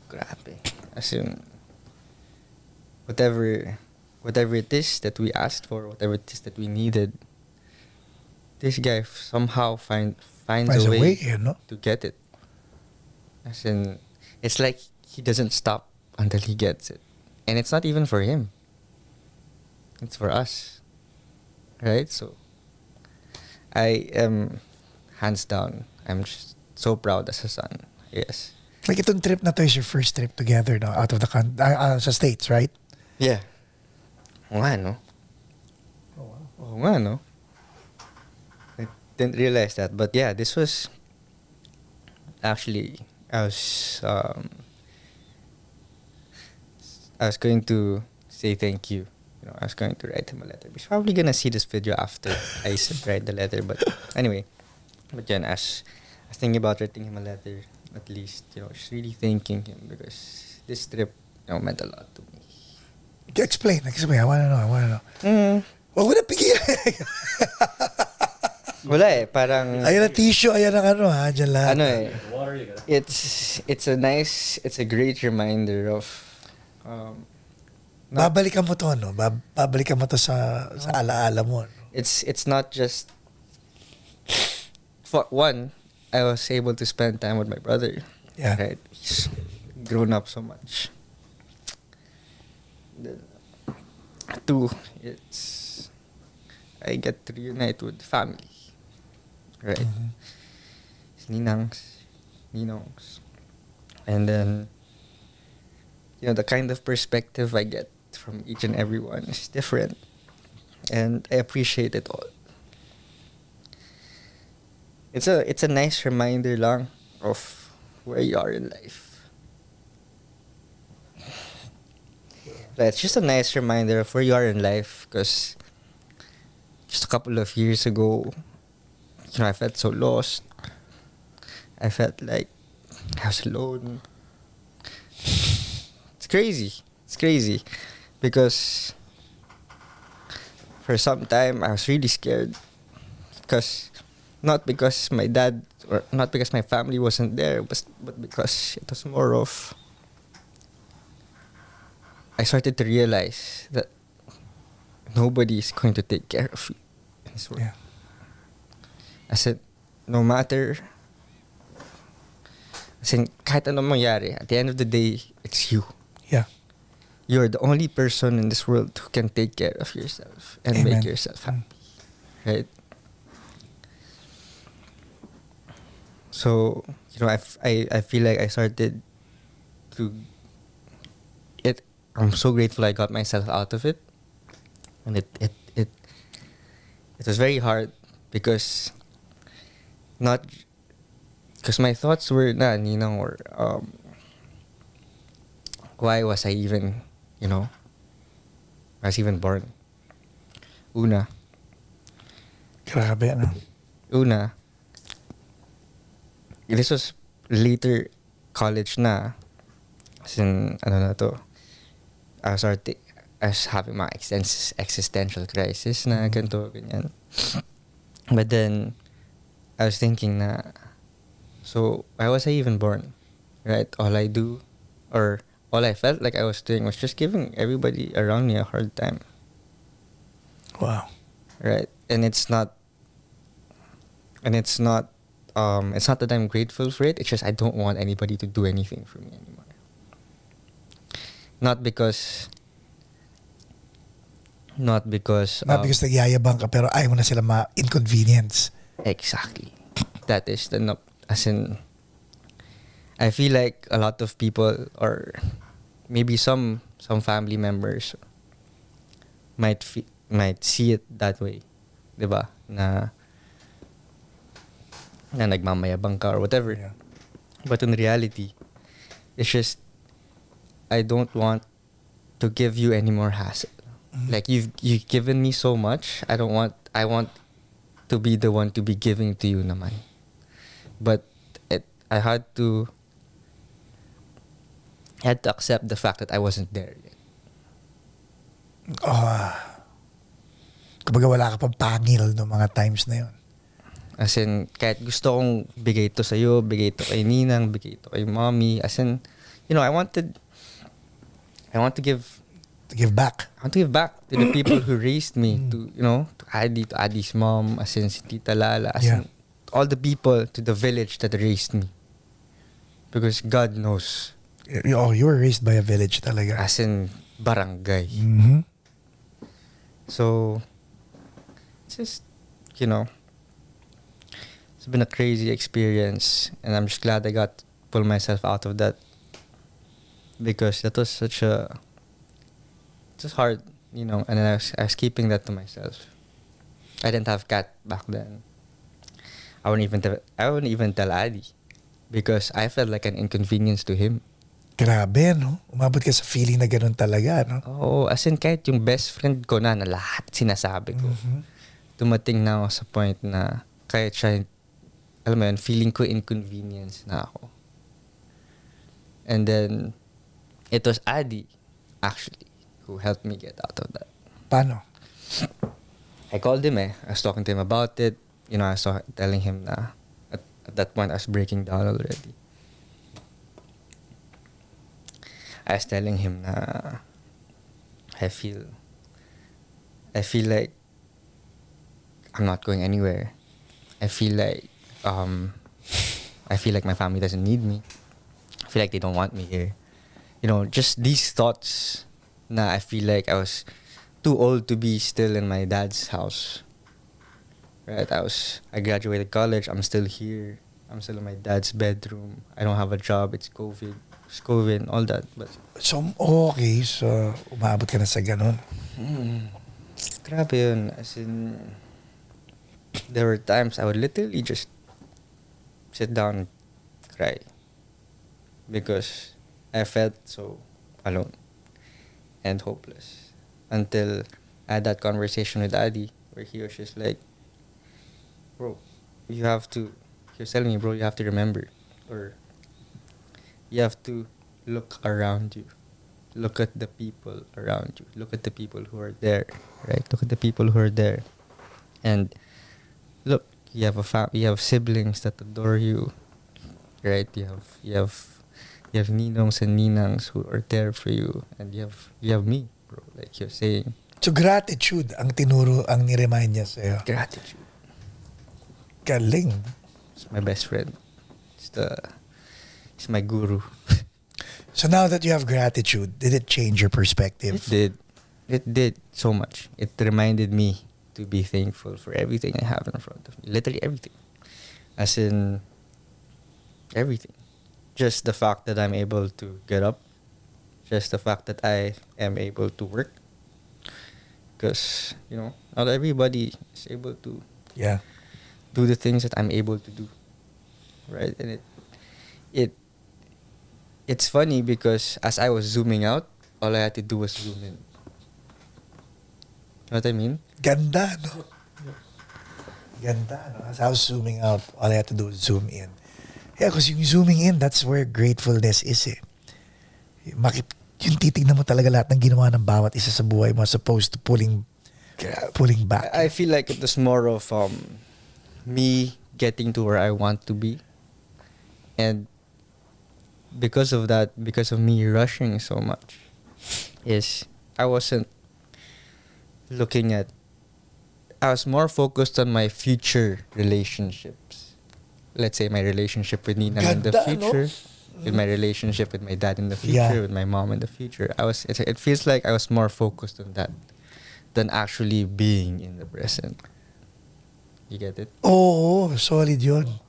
grabe. As in, whatever it is that we asked for, whatever it is that we needed, this guy somehow finds a way you know? to get it. As in, it's like he doesn't stop until he gets it. And it's not even for him. It's for us. Right? So, I am, hands down, I'm just so proud as a son. Yes. Like itong trip na to is your first trip together, no? Out of the sa States, right? Yeah. Oo nga, no? Oo nga, no? I didn't realize that. But yeah, this was... Actually, I was going to say thank you. You know, I was going to write him a letter. He's probably gonna see this video after I write the letter. But anyway, but then as I was thinking about writing him a letter, at least, you know, just really thanking him because this trip, you know, meant a lot to me. Explain. I wanna know. Wag mo na pigilan. Wala eh, parang... Ayan na tissue, ayan ang ano ha, dyan lahat. Ano eh, it's a great reminder of... Babalikan mo to, no? Babalikan mo to sa alaala mo. No? It's not just... For one, I was able to spend time with my brother. Yeah. Right? He's grown up so much. Two, it's... I get to reunite with family. Right? Ninongs. And then, you know, the kind of perspective I get from each and every one is different. And I appreciate it all. It's a nice reminder lang of where you are in life. It's just a nice reminder of where you are in life because just a couple of years ago, you know, I felt so lost. I felt like I was alone. It's crazy. Because for some time, I was really scared. Not because my dad, or not because my family wasn't there, but because it was more of... I started to realize that nobody is going to take care of you in this world. Yeah. I said, no matter... kahit anong mangyari, at the end of the day, it's you. Yeah. You're the only person in this world who can take care of yourself and Amen. make yourself happy. Right? So, you know, I feel like I started to... I'm so grateful I got myself out of it. And it was very hard because... Because my thoughts were ninong, or why was I even, you know, I was even born. Una, Grabe, ano? this was later college na. As in, I was having my existential crisis na ganito, ganyan. But then, I was thinking na, so why was I even born? Right? All I felt like I was doing was just giving everybody around me a hard time. Wow. Right? And it's not that I'm grateful for it. It's just I don't want anybody to do anything for me anymore. Not because Not because nagyayabang ka, pero ayaw mo na sila ma-inconvenience. Exactly. That is as in, I feel like a lot of people, or maybe some family members might see it that way, diba? Na nagmamayabang ka or whatever. Yeah. But in reality, it's just I don't want to give you any more hassle. Mm-hmm. Like you've given me so much. I want to be the one to be giving to you naman. But I had to accept the fact that I wasn't there yet. Kumbaga wala ka pang pangil no mga times na yun. As in, kahit gusto kong bigay ito sa'yo, bigay ito kay Ninang, bigay ito kay Mommy. As in, you know, I want to give back. I want to give back to the people who raised me, to Addy's mom, as in si Tita Lala, as in all the people to the village that raised me. Because God knows You were raised by a village talaga. As in, barangay. Mm-hmm. So, it's just, you know, it's been a crazy experience, and I'm just glad I got to pull myself out of that, because that was just hard, you know, and then I was keeping that to myself. I didn't have cat back then. I wouldn't even tell Adi, because I felt like an inconvenience to him. Grabe, no? Umabot ka sa feeling na ganun talaga, no? Oo, as in kahit yung best friend ko na lahat sinasabi ko. Mhm. Dumating na ako sa point na kahit siya, alam mo yun, feeling ko inconvenience na ako. And then, it was Adi, actually, who helped me get out of that. Paano? I called him I was talking to him about it. You know, I was telling him na at that point I was breaking down already. I was telling him na I feel like I'm not going anywhere. I feel like my family doesn't need me. I feel like they don't want me here. You know, just these thoughts na I feel like I was too old to be still in my dad's house. Right? I graduated college, I'm still here. I'm still in my dad's bedroom. I don't have a job, it's COVID, all that. But So, okay. So, umabot ka na sa ganun. grabe yun. As in, there were times I would literally just sit down and cry. Because I felt so alone and hopeless. Until I had that conversation with Adi, where he was just like, bro, he was telling me, bro, you have to remember, or you have to look around you. Look at the people around you. Look at the people who are there, right? Look at the people who are there. And look, you have siblings that adore you, right? You have ninongs and ninangs who are there for you, and you have me, bro. Like you're saying, So, gratitude ang niremind niya sa'yo. gratitude. Galing. It's my best friend. It's my guru. So, now that you have gratitude, did it change your perspective? It did so much. It reminded me to be thankful for everything I have in front of me. Literally everything. As in, everything. Just the fact that I'm able to get up. Just the fact that I am able to work. Because, you know, not everybody is able to Yeah. do the things that I'm able to do. Right? And it's funny because as I was zooming out, all I had to do was zoom in. You know what I mean? Ganda, no? Ganda, no? As I was zooming out, all I had to do was zoom in. Yeah, because yung zooming in, that's where gratefulness is eh. Yung titignan mo talaga lahat ng ginawa ng bawat isa sa buhay mo as opposed to pulling back. I feel like it was more of me getting to where I want to be. And because of that, because of me rushing so much, I wasn't looking at, I was more focused on my future relationships. Let's say my relationship with Nina in the Ganda, future, no? with my relationship with my dad in the future, Yeah. with my mom in the future. It feels like I was more focused on that than actually being in the present. You get it? Oo, solid yun.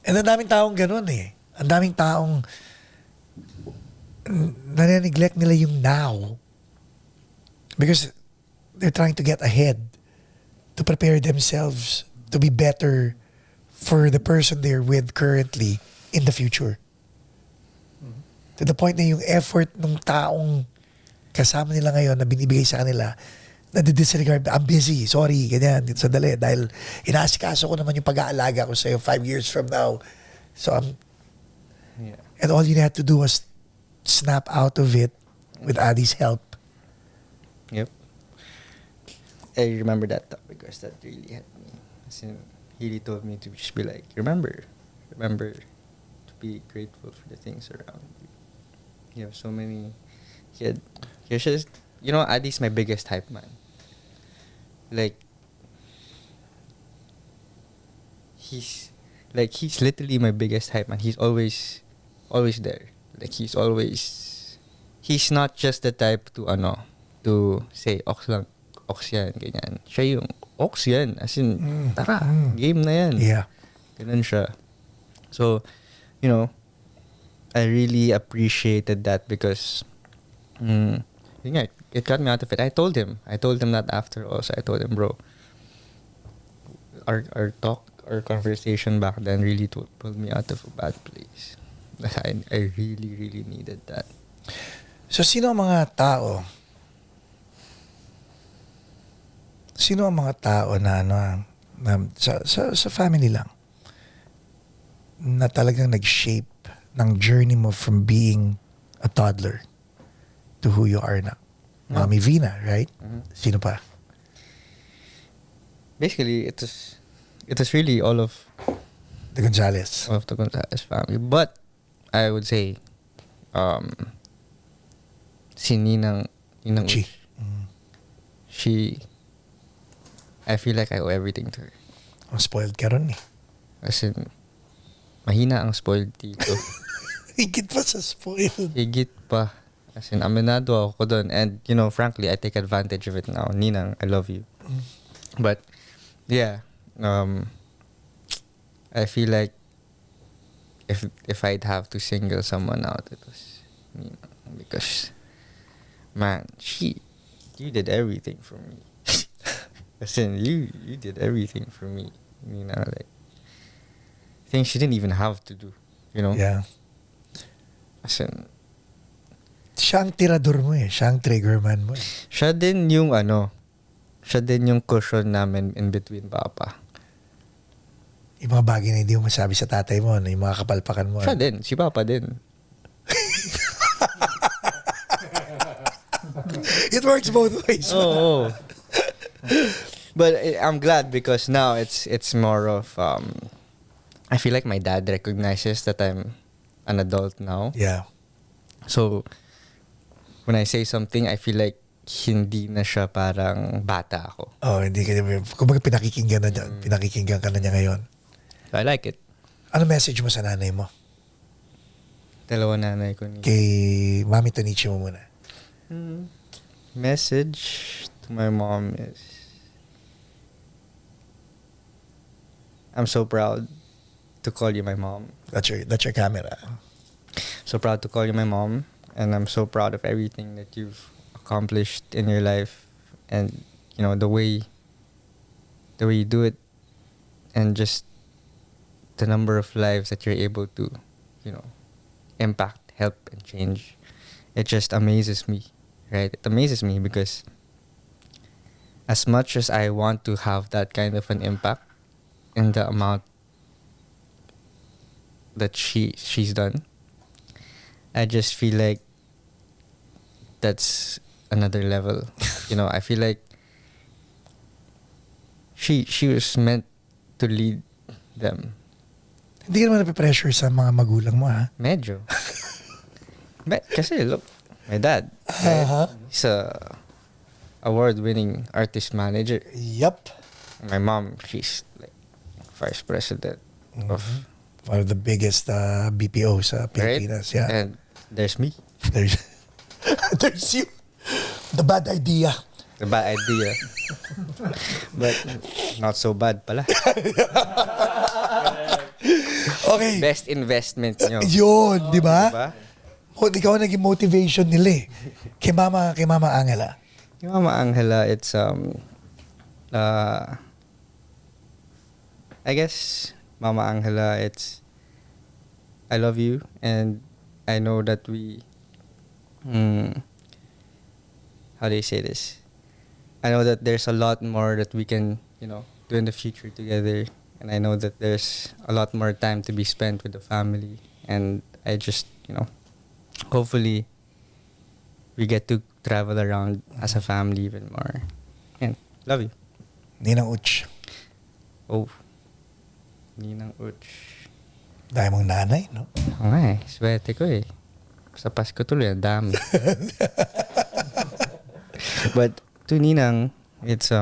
And ang daming taong ganun eh. Ang daming taong nare-neglect nila yung now because they're trying to get ahead to prepare themselves to be better for the person they're with currently in the future. To the point na yung effort ng taong kasama nila ngayon na binibigay sa kanila na disregard, I'm busy, sorry, ganyan, sandali, dahil inaasikaso ko naman yung pag-aalaga ko sa'yo 5 years from now. So, Yeah. and all you had to do was snap out of it with Adi's help. Yep. I remember that talk because that really helped me. As in, he really told me to just be like, remember to be grateful for the things around you. You have so many. He's just, you know, Adi's my biggest hype man. Like, he's literally my biggest hype man. He's always always there. Like he's not just the type to say ox lang, ox yan, ganyan. Siya yung ox yan, as in, tara, game na yan. Yeah. Ganun siya. So, I really appreciated that because, yun nga, it got me out of it. I told him that after also. I told him, bro, our conversation back then really pulled me out of a bad place. I really, really needed that. So, sino ang mga tao na sa family lang na talagang nag-shape ng journey mo from being a toddler to who you are now? Mami Vina, right? Sino pa? Basically, it was really all of The Gonzalez. the Gonzalez family. But I would say, si Ninang Chi. she, I feel like I owe everything to her. Ang spoiled ka ron eh. As in, mahina ang spoiled tito. Higit pa sa spoiled. Higit pa. As in, aminado ako doon. And, frankly, I take advantage of it now. Ninang, I love you. But, yeah. I feel like if I'd have to single someone out, it was Ninang. Because, man, you did everything for me. As in, you did everything for me. Ninang, like, things she didn't even have to do. Yeah. As in, Siya ang tirador mo eh. Siya ang trigger man mo eh. siya din yung cushion namin in between Papa. Yung mga bagay na hindi mo masabi sa tatay mo, yung mga kapalpakan mo. Siya din, si Papa din. It works both ways. Oh. But I'm glad because now it's more of I feel like my dad recognizes that I'm an adult now. Yeah. So when I say something, I feel like hindi na siya parang bata ako. Oh, hindi ka naman. Kumbaga pinakikinggan na niya. Pinakikinggan ka na niya ngayon. So I like it. Ano message mo sa nanay mo? Dalawa nanay ko ni. Kay Mami Tonichi mo muna. Message to my mom is, I'm so proud to call you my mom. That's your camera. So proud to call you my mom, and I'm so proud of everything that you've accomplished in your life, and the way you do it, and just the number of lives that you're able to impact, help, and change. It just amazes me, right? It amazes me because as much as I want to have that kind of an impact in the amount that she's done, I just feel like that's another level. I feel like she was meant to lead them. Hindi ka naman napipressure sa mga magulang mo, ha? Medyo. Kasi look, my dad, right? Uh-huh. He's a award-winning artist manager. Yup. My mom, she's like vice president of, One of the biggest BPOs sa right? Pilipinas. Yeah. And there's me. There's you. The bad idea. The bad idea. But not so bad pala. Okay. Best investment nyo. Yun, di ba? Diba? Ikaw ang naging motivation nila eh. Kay Mama Angela. Yung Mama Angela, it's I guess Mama Angela, it's I love you, and I know that we how do you say this? I know that there's a lot more that we can, do in the future together, and I know that there's a lot more time to be spent with the family, and I just, hopefully we get to travel around as a family even more. And love you. Ninang Uch. Oh. Ninang Uch. Dahil mong nanay, no? Oo nga eh. Swerte ko eh. Sa Pasko tuloy, ang dami. But to Ninang, it's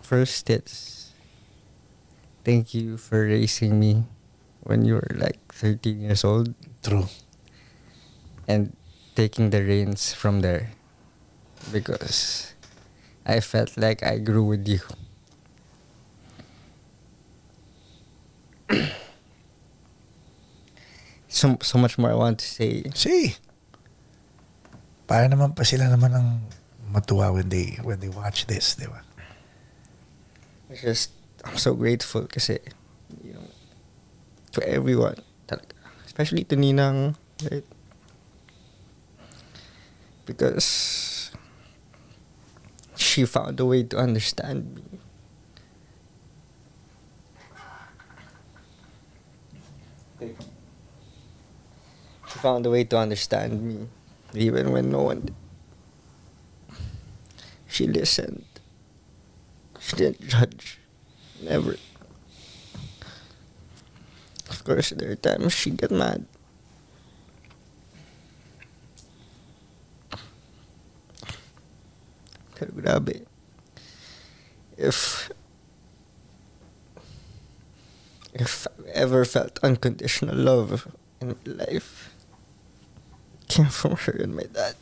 first it's thank you for raising me when you were like 13 years old True. and taking the reins from there, because I felt like I grew with you. So much more I want to say. See, para naman pa sila naman ang matuwa when they watch this, di ba? I'm so grateful kasi, you know, to everyone, talaga. Especially to Ninang, right? Because she found a way to understand me. She found a way to understand me, even when no one did. She listened. She didn't judge. Never. Of course, there are times she get mad. Pero grabe. If I've ever felt unconditional love in my life, it came from her and my dad.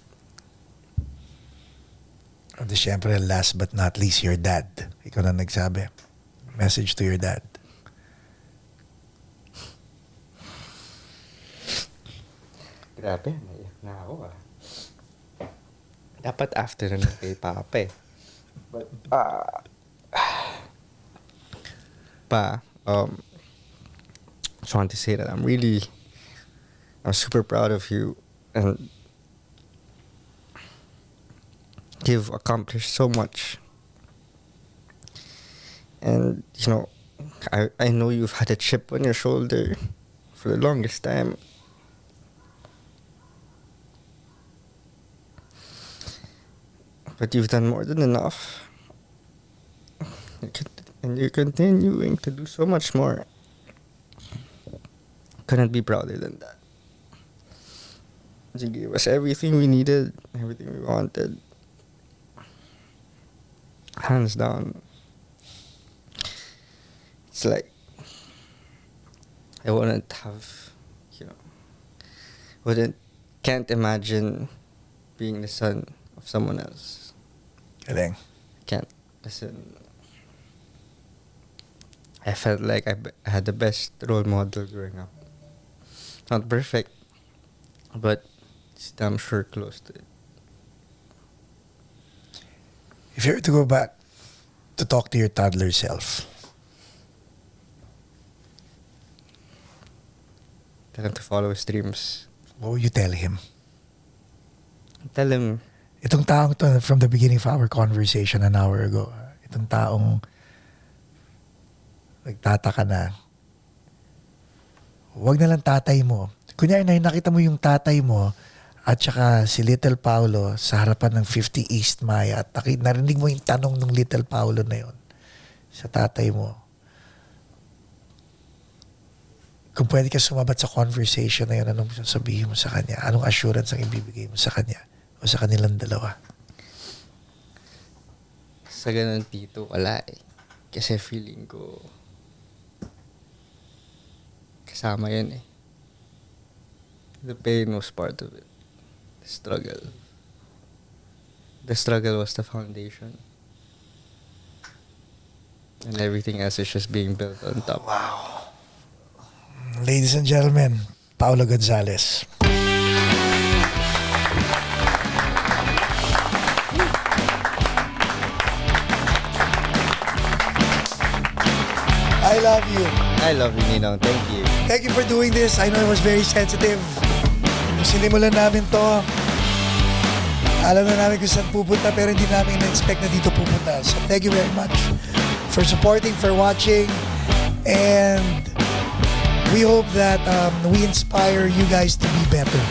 And syempre, last but not least, your dad. Ikaw na nagsabi. Message to your dad. Grabe, naiyak na ako Dapat after na kay Papa eh. But, just want to say that I'm super proud of you, and you've accomplished so much. And, you know, I know you've had a chip on your shoulder for the longest time. But you've done more than enough. And you're continuing to do so much more. Couldn't be prouder than that. You gave us everything we needed, everything we wanted. Hands down. It's like, I wouldn't have, can't imagine being the son of someone else. Galing. Can't. Listen, I felt like I had the best role model growing up. Not perfect, but it's damn sure close to it. If you were to go back to talk to your toddler self, Tell him to follow his dreams. what would you tell him? Tell him, Itong taong to, from the beginning of our conversation an hour ago, itong taong nagtataka na, huwag na lang tatay mo. Kunyari na nakita mo yung tatay mo at saka si Little Paolo sa harapan ng 50 East Maya at narinig mo yung tanong ng Little Paolo na yon sa tatay mo. Kung pwede ka sumabat sa conversation na yun, anong sasabihin mo sa kanya? Anong assurance ang ibibigay mo sa kanya o sa kanilang dalawa? sa ganun tito, wala eh. Kasi feeling ko, kasama yun eh. The pain was part of it. The struggle. The struggle was the foundation. And everything else is just being built on top. Wow. Ladies and gentlemen, Paolo Gonzales. I love you. I love you, Ninong. Thank you. Thank you for doing this. I know it was very sensitive. Nung sinimulan namin to, alam na namin kung saan pupunta pero hindi namin na-expect na dito pupunta. So thank you very much for supporting, for watching, and we hope that we inspire you guys to be better.